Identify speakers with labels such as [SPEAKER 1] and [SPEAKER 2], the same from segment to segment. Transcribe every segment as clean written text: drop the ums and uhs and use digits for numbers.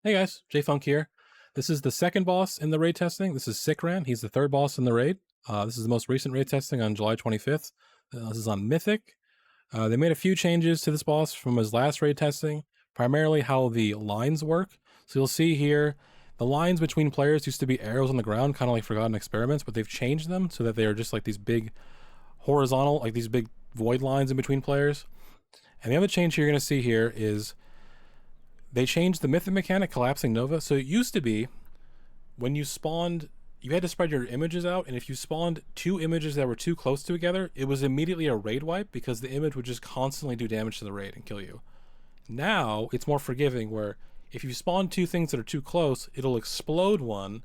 [SPEAKER 1] Hey guys, J-Funk here. This is the second boss in the raid testing. This is Sikran. He's the third boss in the raid. This is the most recent raid testing on July 25th. This is on Mythic. They made a few changes to this boss from his last raid testing, primarily how the lines work. So you'll see here, the lines between players used to be arrows on the ground, kind of like Forgotten Experiments, but they've changed them so that they are just like these big horizontal, like these big void lines in between players. And the other change you're going to see here is they changed the Mythic mechanic, collapsing Nova. So it used to be when you spawned, you had to spread your images out, and if you spawned two images that were too close together, it was immediately a raid wipe because the image would just constantly do damage to the raid and kill you. Now it's more forgiving, where if you spawn two things that are too close, it'll explode one,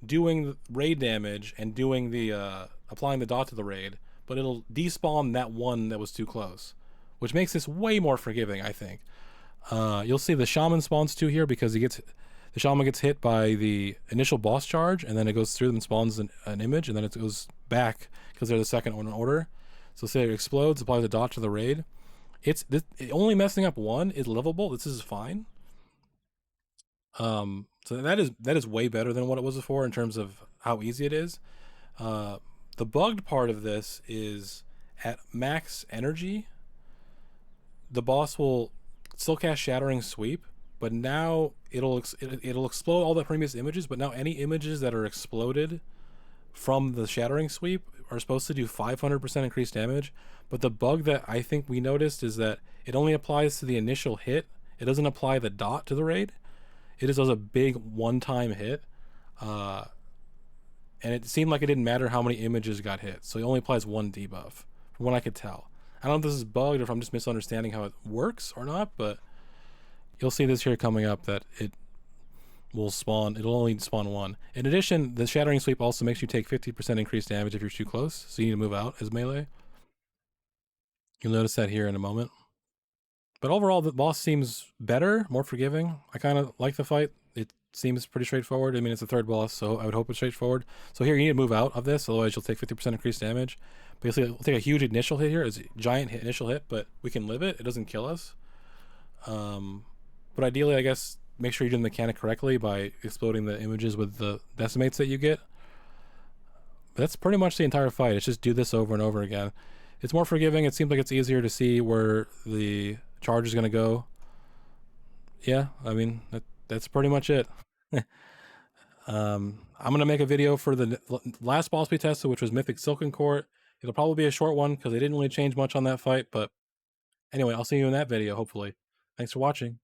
[SPEAKER 1] doing raid damage and doing the applying the dot to the raid, but it'll despawn that one that was too close, which makes this way more forgiving, I think. You'll see the shaman spawns too here because the shaman gets hit by the initial boss charge, and then it goes through them and spawns an image, and then it goes back because they're the second one in order. So say it explodes, applies a dot to the raid. Only messing up one is livable. This is fine. So that is way better than what it was before in terms of how easy it is. The bugged part of this is at max energy, the boss will still cast Shattering Sweep, but now it'll explode all the previous images, but now any images that are exploded from the Shattering Sweep are supposed to do 500% increased damage. But the bug that I think we noticed is that it only applies to the initial hit. It doesn't apply the dot to the raid. It just does a big one-time hit. And it seemed like it didn't matter how many images got hit. So it only applies one debuff, from what I could tell. I don't know if this is bugged or if I'm just misunderstanding how it works or not, but you'll see this here coming up that it'll only spawn one. In addition, the Shattering Sweep also makes you take 50% increased damage if you're too close, so you need to move out as melee. You'll notice that here in a moment. But overall, the boss seems better, more forgiving. I kind of like the fight. It seems pretty straightforward. I mean, it's the third boss, so I would hope it's straightforward. So here, you need to move out of this, otherwise you'll take 50% increased damage. Basically, we'll take a huge initial hit here. It's a giant initial hit, but we can live it. It doesn't kill us. But ideally, I guess, make sure you do the mechanic correctly by exploding the images with the decimates that you get. But that's pretty much the entire fight. It's just do this over and over again. It's more forgiving. It seems like it's easier to see where the charge is going to go. Yeah, I mean, that's pretty much it. I'm going to make a video for the last boss we tested, which was Mythic Silken Court. It'll probably be a short one because they didn't really change much on that fight. But anyway, I'll see you in that video, hopefully. Thanks for watching.